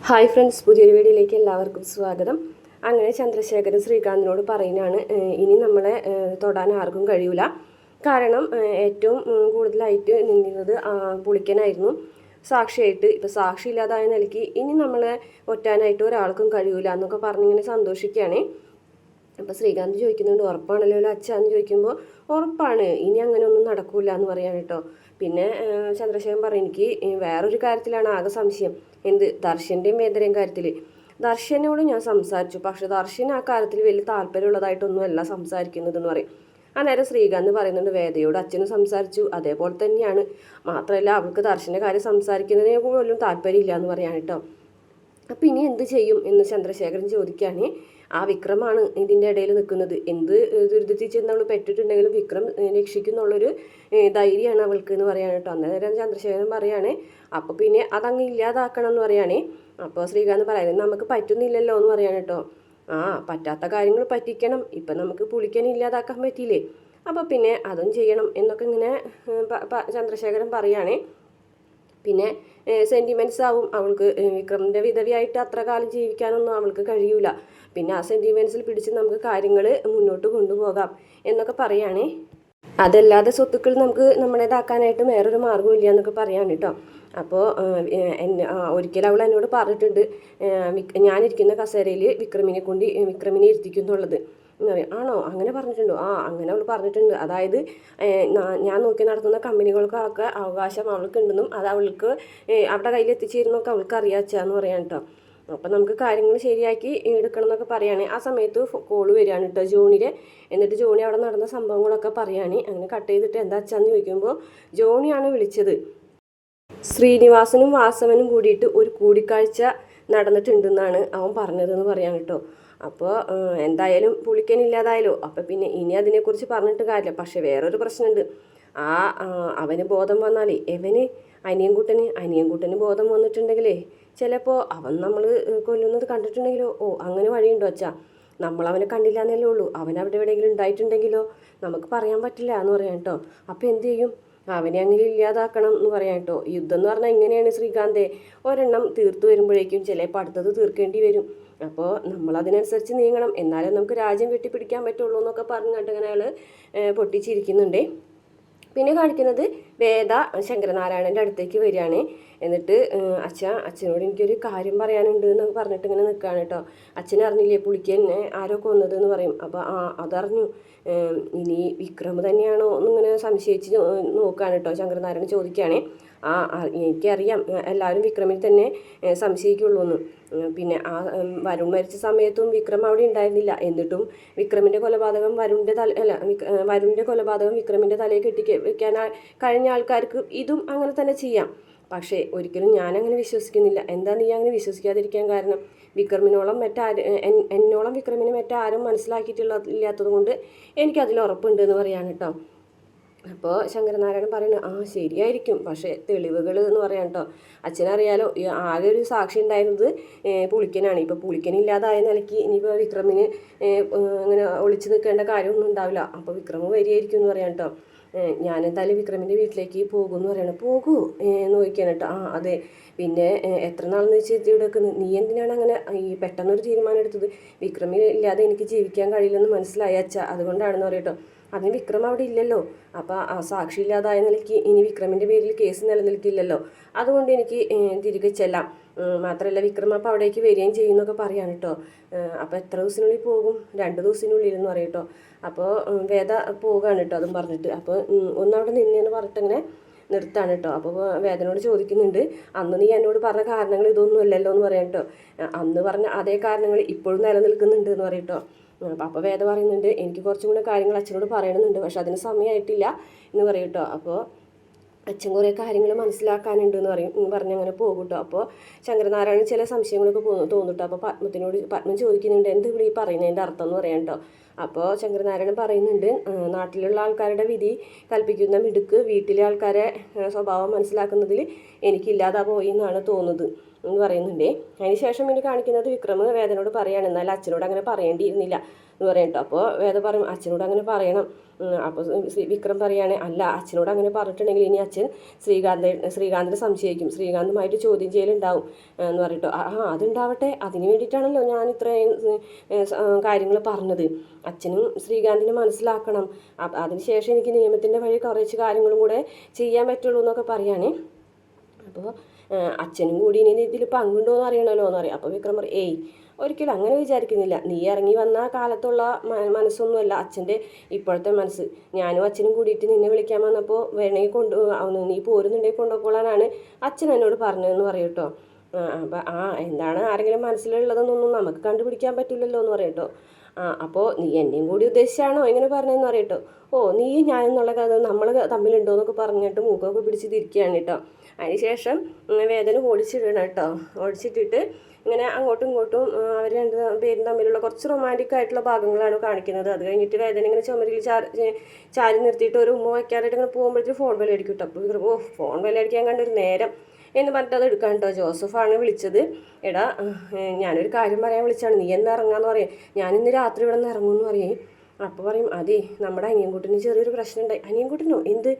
Hi friends, പുതിയൊരു വീഡിയോയിലേക്ക് എല്ലാവർക്കും സ്വാഗതം. അങ്ങനെ ചന്ദ്രശേഖരൻ ശ്രീകാന്തിനോട് പറയുന്നതാണ്, ഇനി നമ്മളെ തൊടാൻ ആർക്കും കഴിയൂല. കാരണം ഏറ്റവും കൂടുതലായിട്ട് നിന്നത് പുളിക്കനായിരുന്നു സാക്ഷിയായിട്ട്. ഇപ്പോൾ സാക്ഷി ഇല്ലാതായ നിലയ്ക്ക് ഇനി നമ്മളെ ഒറ്റാനായിട്ട് ഒരാൾക്കും കഴിയൂല എന്നൊക്കെ പറഞ്ഞിങ്ങനെ സന്തോഷിക്കുകയാണ്. അപ്പോൾ ശ്രീകാന്ത് ചോദിക്കുന്നുണ്ട്, ഉറപ്പാണല്ലോ അച്ഛാന്ന് ചോദിക്കുമ്പോൾ ഉറപ്പാണ്, ഇനി അങ്ങനെ ഒന്നും നടക്കില്ല എന്ന് പറയാൻ കേട്ടോ. പിന്നെ ചന്ദ്രശേഖരൻ പറയും, എനിക്ക് വേറൊരു കാര്യത്തിലാണ് ആകെ സംശയം. എന്ത്? ദർശൻ്റെയും വേദനയും കാര്യത്തിൽ. ദർശനോട് ഞാൻ സംസാരിച്ചു, പക്ഷെ ദർശൻ ആ കാര്യത്തിൽ വലിയ താല്പര്യമുള്ളതായിട്ടൊന്നുമല്ല സംസാരിക്കുന്നതെന്ന് പറയും. അന്നേരം ശ്രീകാന്ത് പറയുന്നുണ്ട്, വേദയോട് അച്ഛനും സംസാരിച്ചു, അതേപോലെ തന്നെയാണ്. മാത്രമല്ല അവൾക്ക് ദർശൻ്റെ കാര്യം സംസാരിക്കുന്നതിനെ പോലും താല്പര്യമില്ല എന്ന് പറയാൻ കേട്ടോ. അപ്പം ഇനി എന്ത് ചെയ്യും എന്ന് ചന്ദ്രശേഖരൻ ചോദിക്കുകയാണ്. ആ വിക്രമാണ് ഇതിൻ്റെ ഇടയിൽ നിൽക്കുന്നത്. എന്ത് ദുരിതത്തിൽ ചെന്ന് അവൾ പെട്ടിട്ടുണ്ടെങ്കിലും വിക്രം രക്ഷിക്കുന്നുള്ളൊരു ധൈര്യമാണ് അവൾക്ക് എന്ന് പറയാൻ കേട്ടോ. അന്നേരം ചന്ദ്രശേഖരൻ പറയുകയാണ്, അപ്പോൾ പിന്നെ അതങ്ങ് ഇല്ലാതാക്കണം എന്ന് പറയുകയാണേ. അപ്പോൾ ശ്രീകാന്ത് പറയുന്നത്, നമുക്ക് പറ്റുന്നില്ലല്ലോ എന്ന് പറയാൻ കേട്ടോ. പറ്റാത്ത കാര്യങ്ങൾ പറ്റിക്കണം, ഇപ്പം നമുക്ക് പുളിക്കാൻ ഇല്ലാതാക്കാൻ പറ്റിയില്ലേ, അപ്പോൾ പിന്നെ അതും ചെയ്യണം എന്നൊക്കെ ഇങ്ങനെ ചന്ദ്രശേഖരൻ പറയുകയാണേ. പിന്നെ സെൻറ്റിമെൻറ്റ്സ് ആവും അവൾക്ക്. വിക്രമിൻ്റെ വിധവയായിട്ട് അത്ര കാലം ജീവിക്കാനൊന്നും അവൾക്ക് കഴിയൂല. പിന്നെ ആ സെൻറ്റിമെൻറ്റ്സിൽ പിടിച്ച് നമുക്ക് കാര്യങ്ങൾ മുന്നോട്ട് കൊണ്ടുപോകാം എന്നൊക്കെ പറയുകയാണേ. അതല്ലാതെ സ്വത്തുക്കൾ നമുക്ക് നമ്മുടേതാക്കാനായിട്ട് വേറൊരു മാർഗ്ഗമില്ല എന്നൊക്കെ പറയാണ് കേട്ടോ. അപ്പോൾ ഒരിക്കലും അവൾ എന്നോട് പറഞ്ഞിട്ടുണ്ട്, ഞാനിരിക്കുന്ന കസേരയിൽ വിക്രമിനെ ഇരുത്തിക്കുന്നുള്ളത് എന്ന് പറയും. ആണോ, അങ്ങനെ പറഞ്ഞിട്ടുണ്ടോ? അങ്ങനെ അവൾ പറഞ്ഞിട്ടുണ്ട്. അതായത് ഞാൻ നോക്കി നടത്തുന്ന കമ്പനികൾക്കൊക്കെ അവകാശം അവൾക്കുണ്ടെന്നും അത് അവൾക്ക് അവരുടെ കയ്യിൽ എത്തിച്ചേരുന്നൊക്കെ അവൾക്ക് അറിയാച്ചാന്ന് പറയാൻ കേട്ടോ. അപ്പം നമുക്ക് കാര്യങ്ങൾ ശരിയാക്കി എടുക്കണം എന്നൊക്കെ പറയുകയാണ്. ആ സമയത്ത് കോള് വരികയാണ് കേട്ടോ ജോണിയുടെ. എന്നിട്ട് ജോണി അവിടെ നടന്ന സംഭവങ്ങളൊക്കെ പറയുകയാണ്. അങ്ങനെ കട്ട് ചെയ്തിട്ട് എന്താ അച്ഛാന്ന് ചോദിക്കുമ്പോൾ ജോണിയാണ് വിളിച്ചത്. ശ്രീനിവാസനും വാസവനും കൂടിയിട്ട് ഒരു കൂടിക്കാഴ്ച നടന്നിട്ടുണ്ടെന്നാണ് അവൻ പറഞ്ഞതെന്ന് പറയാൻ കേട്ടോ. അപ്പോൾ എന്തായാലും പുളിക്കനില്ലാതായാലോ, അപ്പോൾ പിന്നെ ഇനി അതിനെക്കുറിച്ച് പറഞ്ഞിട്ട് കാര്യമില്ല. പക്ഷെ വേറൊരു പ്രശ്നമുണ്ട്. അവന് ബോധം വന്നാലേ അനിയൻകുട്ടന് ബോധം വന്നിട്ടുണ്ടെങ്കിലേ ചിലപ്പോൾ അവൻ നമ്മൾ കൊല്ലുന്നത് കണ്ടിട്ടുണ്ടെങ്കിലോ, അങ്ങനെ വഴിയുണ്ടോ അച്ഛാ? നമ്മളവനെ കണ്ടില്ല എന്നല്ലേ ഉള്ളൂ, അവൻ അവിടെ എവിടെയെങ്കിലും ഉണ്ടായിട്ടുണ്ടെങ്കിലോ നമുക്ക് പറയാൻ പറ്റില്ല എന്ന് പറയാം കേട്ടോ. അപ്പോൾ എന്ത് ചെയ്യും? അവനെ അങ്ങനെ ഇല്ലാതാക്കണം എന്ന് പറയാം കേട്ടോ. യുദ്ധം എന്ന് പറഞ്ഞാൽ ഇങ്ങനെയാണ് ശ്രീകാന്തേ, ഒരെണ്ണം തീർത്തു വരുമ്പോഴേക്കും ചിലപ്പോൾ അടുത്തത് തീർക്കേണ്ടി വരും. അപ്പോൾ നമ്മളതിനനുസരിച്ച് നീങ്ങണം, എന്നാലേ നമുക്ക് രാജ്യം വെട്ടിപ്പിടിക്കാൻ പറ്റുള്ളൂ എന്നൊക്കെ പറഞ്ഞിട്ട് ഇങ്ങനെ അയാൾ പൊട്ടിച്ചിരിക്കുന്നുണ്ടേ. പിന്നെ കാണിക്കുന്നത് വേദ ശങ്കരനാരായണൻ്റെ അടുത്തേക്ക് വരികയാണ്. എന്നിട്ട് അച്ഛനോട് എനിക്കൊരു കാര്യം പറയാനുണ്ട് എന്നൊക്കെ പറഞ്ഞിട്ട് ഇങ്ങനെ നിൽക്കുകയാണ് കേട്ടോ. അച്ഛനറിഞ്ഞില്ലേ പുളിക്കൻ ആരോ കൊന്നതെന്ന് പറയും. അപ്പോൾ അതറിഞ്ഞു. ഇനി വിക്രം തന്നെയാണോ എന്നിങ്ങനെ സംശയിച്ച് നോക്കുകയാണ് കേട്ടോ. ശങ്കരനാരായണൻ ചോദിക്കുകയാണ്, എനിക്കറിയാം എല്ലാവരും വിക്രമിൽ തന്നെ സംശയിക്കുള്ളൂ എന്ന്. പിന്നെ വരുൺ മരിച്ച സമയത്തും വിക്രം അവിടെ ഉണ്ടായിരുന്നില്ല. എന്നിട്ടും വിക്രമിൻ്റെ കൊലപാതകം വരുണിൻ്റെ കൊലപാതകം വിക്രമിൻ്റെ തലയിൽ വെക്കാൻ കഴിഞ്ഞ ആൾക്കാർക്ക് ഇതും അങ്ങനെ തന്നെ ചെയ്യാം. പക്ഷേ ഒരിക്കലും ഞാനങ്ങനെ വിശ്വസിക്കുന്നില്ല. എന്താ നീ അങ്ങനെ വിശ്വസിക്കാതിരിക്കാൻ കാരണം? എന്നോളം വിക്രമിനെ മറ്റാരും മനസ്സിലാക്കിയിട്ടില്ലാത്തത് കൊണ്ട് എനിക്കതിൽ ഉറപ്പുണ്ട് എന്ന് പറയാൻ കേട്ടോ. അപ്പോൾ ശങ്കരനാരായണൻ പറയുന്നത്, ശരിയായിരിക്കും, പക്ഷേ തെളിവുകൾ എന്ന് പറയാൻ കേട്ടോ. അച്ഛനറിയാലോ, ആകെ ഒരു സാക്ഷി ഉണ്ടായിരുന്നത് പുളിക്കനാണ്. ഇപ്പോൾ പുളിക്കനില്ലാതായ നിലയ്ക്ക് ഇനിയിപ്പോൾ വിക്രമിന് അങ്ങനെ ഒളിച്ചു നിൽക്കേണ്ട കാര്യമൊന്നും ഉണ്ടാവില്ല. അപ്പോൾ വിക്രമ് വരികയായിരിക്കും എന്ന് പറയാൻ കേട്ടോ. ഞാനെന്തായാലും വിക്രമിൻ്റെ വീട്ടിലേക്ക് പോകുമെന്ന് പറയണം. പോകൂ എന്ന് ചോദിക്കാൻ കേട്ടോ. അതെ, പിന്നെ എത്ര നാളെന്ന് വെച്ച് ഇവിടെ വെക്കുന്നത്? നീ എന്തിനാണ് അങ്ങനെ പെട്ടെന്നൊരു തീരുമാനം എടുത്തത്? വിക്രമിന് ഇല്ലാതെ എനിക്ക് ജീവിക്കാൻ കഴിയില്ലെന്ന് മനസ്സിലായ അച്ഛ, അതുകൊണ്ടാണെന്ന് പറയട്ടോ. അതിന് വിക്രം അവിടെ ഇല്ലല്ലോ. അപ്പോൾ സാക്ഷി ഇല്ലാതായ നിലയ്ക്ക് ഇനി വിക്രമിൻ്റെ പേരിൽ കേസ് നിലനിൽക്കില്ലല്ലോ. അതുകൊണ്ട് എനിക്ക് തിരികെ ചെല്ലാം. മാത്രമല്ല വിക്രം അപ്പോൾ അവിടേക്ക് വരികയും ചെയ്യുന്നൊക്കെ പറയാൻ കേട്ടോ. അപ്പോൾ എത്ര ദിവസത്തിനുള്ളിൽ പോകും? 2 ദിവസത്തിനുള്ളിൽ എന്ന് പറയും കേട്ടോ. അപ്പോൾ വേദ പോവുകയാണ് കേട്ടോ അതും പറഞ്ഞിട്ട്. അപ്പോൾ ഒന്നവിടെ നിന്നെന്ന് പറഞ്ഞിട്ടിങ്ങനെ നിർത്താണ് കേട്ടോ. അപ്പോൾ വേദനോട് ചോദിക്കുന്നുണ്ട്, അന്ന് നീ എന്നോട് പറഞ്ഞ കാരണങ്ങൾ ഇതൊന്നും അല്ലല്ലോ എന്ന് പറയാം കേട്ടോ. അന്ന് പറഞ്ഞ അതേ കാരണങ്ങൾ ഇപ്പോഴും നിലനിൽക്കുന്നുണ്ട് എന്ന് പറയും കേട്ടോ. അപ്പോൾ വേദ പറയുന്നുണ്ട്, എനിക്ക് കുറച്ചും കൂടെ കാര്യങ്ങൾ അച്ഛനോട് പറയണമെന്നുണ്ട്, പക്ഷെ അതിന് സമയമായിട്ടില്ല എന്ന് പറയും കേട്ടോ. അപ്പോൾ അച്ഛൻ കുറേ കാര്യങ്ങൾ മനസ്സിലാക്കാനുണ്ട് എന്ന് പറഞ്ഞങ്ങനെ പോകും കേട്ടോ. അപ്പോൾ ശങ്കരനാരായണൻ ചില സംശയങ്ങളൊക്കെ തോന്നിട്ടോ. അപ്പോൾ പത്മൻ ചോദിക്കുന്നുണ്ട്, എന്ത് ഇവിടെ ഈ പറയുന്നതിൻ്റെ അർത്ഥം എന്ന് പറയാം കേട്ടോ. അപ്പോൾ ശങ്കരനാരായണൻ പറയുന്നുണ്ട്, നാട്ടിലുള്ള ആൾക്കാരുടെ വിധി കൽപ്പിക്കുന്ന മിടുക്ക് വീട്ടിലെ ആൾക്കാരെ സ്വഭാവം മനസ്സിലാക്കുന്നതിൽ എനിക്കില്ലാതെ പോയി എന്നാണ് തോന്നുന്നത്. എന്ന് പറയുന്നുണ്ടേ. അതിന് ശേഷം പിന്നെ കാണിക്കുന്നത് വിക്രം വേദനോട് പറയാണ്, എന്നാൽ അച്ഛനോട് അങ്ങനെ പറയേണ്ടിയിരുന്നില്ല എന്ന് പറയട്ടോ. അപ്പോൾ വേദ പറയും അച്ഛനോട് അങ്ങനെ പറയണം. അപ്പോൾ വിക്രം പറയാണ്, അല്ല അച്ഛനോട് അങ്ങനെ പറഞ്ഞിട്ടുണ്ടെങ്കിൽ ഇനി അച്ഛൻ ശ്രീകാന്തിനെ സംശയിക്കും, ശ്രീകാന്തുമായിട്ട് ചോദ്യം ചെയ്യലുണ്ടാവും എന്ന് പറയട്ടോ. അതുണ്ടാവട്ടെ, അതിന് വേണ്ടിയിട്ടാണല്ലോ ഞാൻ ഇത്രയും കാര്യങ്ങൾ പറഞ്ഞത്. അച്ഛനും ശ്രീകാന്തിനെ മനസ്സിലാക്കണം, അതിനുശേഷം എനിക്ക് നിയമത്തിൻ്റെ വഴി കുറച്ച് കാര്യങ്ങളും കൂടെ ചെയ്യാൻ പറ്റുള്ളൂ എന്നൊക്കെ പറയാണ്. അപ്പോൾ അച്ഛനും കൂടി ഇനി ഇതിൽ പങ്കുണ്ടോ എന്ന് അറിയണമല്ലോ എന്ന് പറയും. അപ്പോൾ വിക്രം പറയും, ഏയ് ഒരിക്കലും അങ്ങനെ വിചാരിക്കുന്നില്ല, നീ ഇറങ്ങി വന്ന കാലത്തുള്ള മനസ്സൊന്നുമല്ല അച്ഛൻ്റെ ഇപ്പോഴത്തെ മനസ്സ്. ഞാനും അച്ഛനും കൂടിയിട്ട് നിന്നെ വിളിക്കാൻ വന്നപ്പോൾ വേണമെങ്കിൽ നീ പോരുന്നുണ്ടെങ്കിൽ കൊണ്ടുപോകാനാണ് അച്ഛൻ എന്നോട് പറഞ്ഞതെന്ന് പറയും കേട്ടോ. അപ്പം എന്താണ് ആരെങ്കിലും മനസ്സിലുള്ളതെന്നൊന്നും നമുക്ക് കണ്ടുപിടിക്കാൻ പറ്റില്ലല്ലോ എന്ന് പറയും കേട്ടോ. അപ്പോൾ നീ എന്നെയും കൂടി ഉദ്ദേശിച്ചാണോ ഇങ്ങനെ പറഞ്ഞതെന്ന് പറയട്ടോ. നീ ഞാനെന്നുള്ള കഥ നമ്മൾ തമ്മിലുണ്ടോ എന്നൊക്കെ പറഞ്ഞിട്ട് മൂക്കൊക്കെ പിടിച്ച് തിരിക്കുകയാണ് കേട്ടോ. അതിനുശേഷം വേദന ഓടിച്ചിടണം കേട്ടോ. ഓടിച്ചിട്ടിട്ട് ഇങ്ങനെ അങ്ങോട്ടും ഇങ്ങോട്ടും അവർ രണ്ട് പേരും തമ്മിലുള്ള കുറച്ച് റൊമാൻറ്റിക് ആയിട്ടുള്ള ഭാഗങ്ങളാണ് കാണിക്കുന്നത്. അത് കഴിഞ്ഞിട്ട് വേദന ഇങ്ങനെ ചുമരിൽ ചാരി നിർത്തിയിട്ട് ഒരു ഉമ്മ വയ്ക്കാനായിട്ട് ഇങ്ങനെ പോകുമ്പോഴത്തേക്ക് ഫോൺ വിലയടിക്കും കേട്ടോ. അപ്പോൾ ഫോൺ വിലയടിക്കാൻ കണ്ടൊരു നേരം എന്ന് പറഞ്ഞിട്ട് അത് എടുക്കാൻ കേട്ടോ. ജോസഫാണ് വിളിച്ചത്. എടാ ഞാനൊരു കാര്യം പറയാൻ വിളിച്ചാണ്, നീ എന്ന് ഇറങ്ങാന്ന് പറയും. ഞാനിന്ന് രാത്രി ഇവിടെ നിന്ന് ഇറങ്ങുമെന്ന് പറയും. അപ്പോൾ പറയും, അതെ നമ്മുടെ അനിയൻകുട്ടിന് ചെറിയൊരു പ്രശ്നം ഉണ്ടായി. അനിയൻകുട്ടിനോ എന്ത്?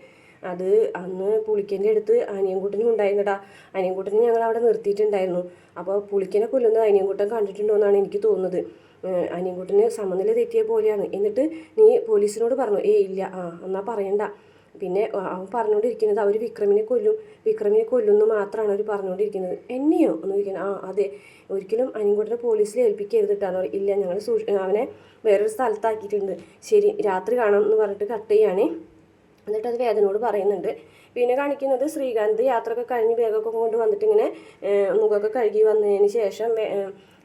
അത് അന്ന് പുളിക്കൻ്റെ അടുത്ത് അനിയൻകുട്ടനും ഉണ്ടായിരുന്നടാ. അനിയൻകുട്ടനെ ഞങ്ങൾ അവിടെ നിർത്തിയിട്ടുണ്ടായിരുന്നു. അപ്പോൾ പുളിക്കനെ കൊല്ലുന്നത് അനിയൻകുട്ടൻ കണ്ടിട്ടുണ്ടോ എന്നാണ് എനിക്ക് തോന്നുന്നത്. അനിയൻകുട്ടന് സമനില തെറ്റിയ പോലെയാണ്. എന്നിട്ട് നീ പോലീസിനോട് പറഞ്ഞു? ഇല്ല. എന്നാൽ പറയണ്ട. പിന്നെ അവൻ പറഞ്ഞുകൊണ്ടിരിക്കുന്നത് അവർ വിക്രമിനെ കൊല്ലുന്നു മാത്രമാണ് അവർ പറഞ്ഞുകൊണ്ടിരിക്കുന്നത്. എന്നെയോ എന്ന് ചോദിക്കുന്നത്. അതെ, ഒരിക്കലും അനിയൻകുട്ടനെ പോലീസിൽ ഏൽപ്പിക്കരുത് കേട്ടോ. ഇല്ല, ഞങ്ങൾ അവനെ വേറൊരു സ്ഥലത്താക്കിയിട്ടുണ്ട്. ശരി, രാത്രി കാണാം എന്ന് പറഞ്ഞിട്ട് കട്ട് ചെയ്യുകയാണേ. എന്നിട്ട് അത് വേദനയോട് പറയുന്നുണ്ട്. പിന്നെ കാണിക്കുന്നത് ശ്രീകാന്ത് യാത്രയൊക്കെ കഴിഞ്ഞ് ബാഗൊക്കെ കൊണ്ട് വന്നിട്ട് ഇങ്ങനെ മുഖമൊക്കെ കഴുകി വന്നതിന് ശേഷം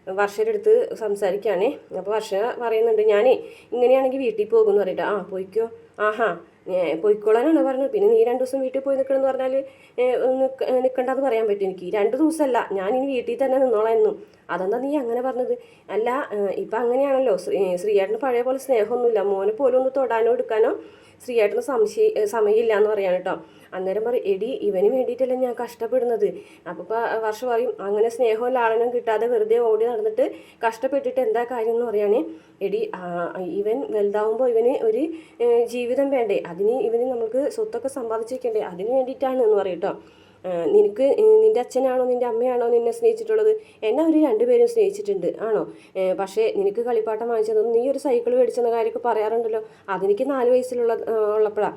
വർഷയുടെ അടുത്ത് സംസാരിക്കുകയാണേ. അപ്പോൾ വർഷ പറയുന്നുണ്ട്, ഞാനേ ഇങ്ങനെയാണെങ്കിൽ വീട്ടിൽ പോകുമെന്ന് പറയട്ടെ. പോയിക്കോ. പോയിക്കോളാനാണ് പറഞ്ഞത്. പിന്നെ നീ 2 ദിവസം വീട്ടിൽ പോയി നിൽക്കണമെന്ന് പറഞ്ഞാൽ നിൽക്കണ്ടെന്ന് പറയാൻ പറ്റും എനിക്ക്. 2 ദിവസമല്ല, ഞാനിനി വീട്ടിൽ തന്നെ നിന്നോളായിരുന്നു. അതെന്താ നീ അങ്ങനെ പറഞ്ഞത്? അല്ല, ഇപ്പം അങ്ങനെയാണല്ലോ. ശ്രീയേട്ടന് പഴയ പോലെ സ്നേഹമൊന്നുമില്ല. മോനെ പോലും ഒന്ന് തൊടാനോ എടുക്കാനോ ശ്രീയേട്ടന് സമയമില്ല എന്ന് പറയാണ് കേട്ടോ. അന്നേരം പറയും, എടി ഇവന് വേണ്ടിയിട്ടല്ല ഞാൻ കഷ്ടപ്പെടുന്നത്. അപ്പോൾ വർഷ പറയും, അങ്ങനെ സ്നേഹവും ലാളനം കിട്ടാതെ വെറുതെ ഓടി നടന്നിട്ട് കഷ്ടപ്പെട്ടിട്ട് എന്താ കാര്യം എന്ന് പറയുകയാണെ. എടി ഇവൻ വലുതാവുമ്പോൾ ഇവന് ഒരു ജീവിതം വേണ്ടേ? ഇവന് നമുക്ക് സ്വത്തൊക്കെ സമ്പാദിച്ച് വെക്കണ്ടേ? അതിന് വേണ്ടിയിട്ടാണ് എന്ന് പറയും കേട്ടോ. നിനക്ക് നിൻ്റെ അച്ഛനാണോ നിൻ്റെ അമ്മയാണോ നിന്നെ സ്നേഹിച്ചിട്ടുള്ളത്? എന്നെ അവർ 2 പേരും സ്നേഹിച്ചിട്ടുണ്ട് ആണോ? പക്ഷേ നിനക്ക് കളിപ്പാട്ടം വാങ്ങിച്ചതൊന്നും നീ ഒരു സൈക്കിൾ മേടിച്ചെന്ന കാര്യമൊക്കെ പറയാറുണ്ടല്ലോ. അതെനിക്ക് 4 വയസ്സിലുള്ളപ്പോഴാണ്.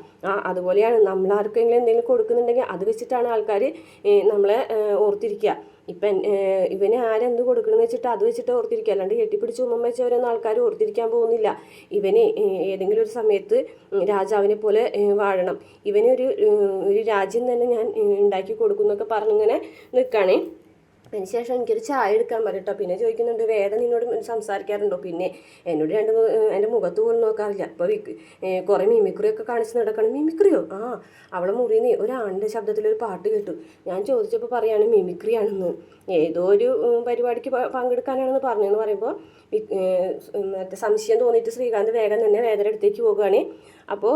അതുപോലെയാണ് നമ്മൾ ആർക്കെങ്കിലും എന്തെങ്കിലും കൊടുക്കുന്നുണ്ടെങ്കിൽ അത് വെച്ചിട്ടാണ് ആൾക്കാർ നമ്മളെ ഓർത്തിരിക്കുക. ഇപ്പം ഇവന് ആരെന്ത് കൊടുക്കണമെന്ന് വെച്ചിട്ട് അത് വെച്ചിട്ട് ഓർത്തിരിക്കുക. അല്ലാണ്ട് കെട്ടിപ്പിടിച്ച് ഉമ്മ വെച്ചവരൊന്നും ആൾക്കാർ ഓർത്തിരിക്കാൻ പോകുന്നില്ല. ഇവന് ഏതെങ്കിലും ഒരു സമയത്ത് രാജാവിനെ പോലെ വാഴണം, ഇവനൊരു രാജ്യം തന്നെ ഞാൻ ഉണ്ടാക്കി കൊടുക്കുന്നൊക്കെ പറഞ്ഞിങ്ങനെ നിൽക്കുകയാണേ. അതിനുശേഷം എനിക്കൊരു ചായ എടുക്കാൻ പറയട്ടോ. പിന്നെ ചോദിക്കുന്നുണ്ട്, വേദന നിന്നോട് സംസാരിക്കാറുണ്ടോ? പിന്നെ എന്നോട് എൻ്റെ മുഖത്ത് പോലും നോക്കാറില്ല. അപ്പോൾ കുറേ മിമിക്രിയൊക്കെ കാണിച്ച് നടക്കണം. മിമിക്രിയോ? അവളെ മുറിയിൽ നിന്ന് ഒരാണിൻ്റെ ശബ്ദത്തിലൊരു പാട്ട് കേട്ടു. ഞാൻ ചോദിച്ചപ്പോൾ പറയാണ് മിമിക്രിയാണെന്ന്. ഏതോ ഒരു പരിപാടിക്ക് പങ്കെടുക്കാനാണെന്ന് പറഞ്ഞെന്ന് പറയുമ്പോൾ മറ്റേ സംശയം തോന്നിയിട്ട് ശ്രീകാന്ത് വേഗം തന്നെ വേദന അടുത്തേക്ക് പോകുകയാണ്. അപ്പോൾ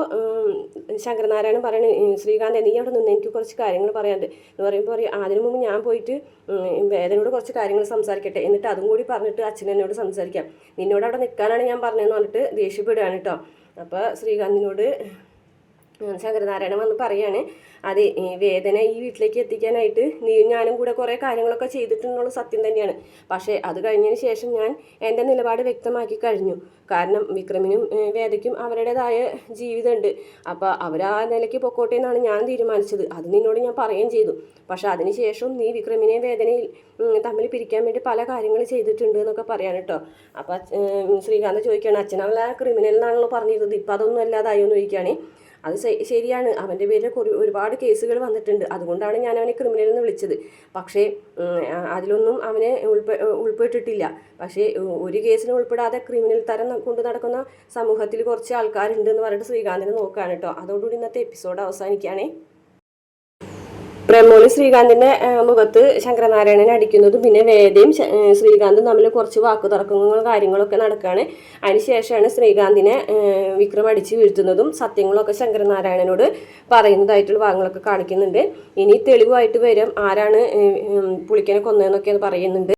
ശങ്കരനാരായണൻ പറയുന്നത്, ശ്രീകാന്ത് നീ അവിടെ നിന്ന് എനിക്ക് കുറച്ച് കാര്യങ്ങൾ പറയാനുണ്ട് എന്ന് പറയുമ്പോൾ അതിനു മുമ്പ് ഞാൻ പോയിട്ട് വേദനയോട് കുറച്ച് കാര്യങ്ങൾ സംസാരിക്കട്ടെ, എന്നിട്ട് അതും കൂടി പറഞ്ഞിട്ട് അച്ഛനോട് സംസാരിക്കാം. നിന്നോട് അവിടെ നിൽക്കാനാണ് ഞാൻ പറഞ്ഞതെന്ന് പറഞ്ഞിട്ട് ദേഷ്യപ്പെടുകയാണ് കേട്ടോ. അപ്പോൾ ശ്രീകാന്തിനോട് ശങ്കരനാരായണൻ വന്ന് പറയാണ്, അതെ വേദന ഈ വീട്ടിലേക്ക് എത്തിക്കാനായിട്ട് ഞാനും കൂടെ കുറേ കാര്യങ്ങളൊക്കെ ചെയ്തിട്ടുള്ള സത്യം തന്നെയാണ്. പക്ഷേ അത് കഴിഞ്ഞതിന് ശേഷം ഞാൻ എൻ്റെ നിലപാട് വ്യക്തമാക്കി കഴിഞ്ഞു. കാരണം വിക്രമിനും വേദയ്ക്കും അവരുടേതായ ജീവിതമുണ്ട്. അപ്പോൾ അവർ ആ നിലയ്ക്ക് പൊക്കോട്ടെ എന്നാണ് ഞാൻ തീരുമാനിച്ചത്. അത് നിന്നോട് ഞാൻ പറയുകയും ചെയ്തു. പക്ഷേ അതിന് ശേഷം നീ വിക്രമിനെയും വേദനയിൽ തമ്മിൽ പിരിക്കാൻ വേണ്ടി പല കാര്യങ്ങൾ ചെയ്തിട്ടുണ്ട് എന്നൊക്കെ പറയാൻ കേട്ടോ. അപ്പോൾ ശ്രീകാന്ത് ചോദിക്കുകയാണ്, അച്ഛനവള ക്രിമിനൽ എന്നാണല്ലോ പറഞ്ഞിരുന്നത്, ഇപ്പം അതൊന്നും അല്ലാതായോ എന്ന് ചോദിക്കുകയാണ്. അത് ശരിയാണ്, അവൻ്റെ പേരിൽ ഒരുപാട് കേസുകൾ വന്നിട്ടുണ്ട്. അതുകൊണ്ടാണ് ഞാൻ അവനെ ക്രിമിനൽ എന്ന് വിളിച്ചത്. പക്ഷേ അതിലൊന്നും അവനെ ഉൾപ്പെട്ടിട്ടില്ല. പക്ഷേ ഒരു കേസിനും ഉൾപ്പെടാതെ ക്രിമിനൽ തരം കൊണ്ട് നടക്കുന്ന സമൂഹത്തിൽ കുറച്ച് ആൾക്കാരുണ്ട് എന്ന് പറഞ്ഞിട്ട് ശ്രീകാന്തിനെ നോക്കുകയാണ് കേട്ടോ. അതോടുകൂടി ഇന്നത്തെ എപ്പിസോഡ് അവസാനിക്കുകയാണേ. പ്രമോള് ശ്രീകാന്തിന്റെ മുഖത്ത് ശങ്കരനാരായണൻ അടിക്കുന്നതും പിന്നെ വേദയും ശ്രീകാന്തും തമ്മിൽ കുറച്ച് വാക്കുതർക്കങ്ങളും കാര്യങ്ങളൊക്കെ നടക്കുകയാണ്. അതിനുശേഷമാണ് ശ്രീകാന്തിനെ വിക്രം അടിച്ച് വീഴ്ത്തുന്നതും സത്യങ്ങളൊക്കെ ശങ്കരനാരായണനോട് പറയുന്നതായിട്ടുള്ള ഭാഗങ്ങളൊക്കെ കാണിക്കുന്നുണ്ട്. ഇനി തെളിവായിട്ട് വരും ആരാണ് പുളിക്കനെ കൊന്നതെന്നൊക്കെ പറയുന്നുണ്ട്.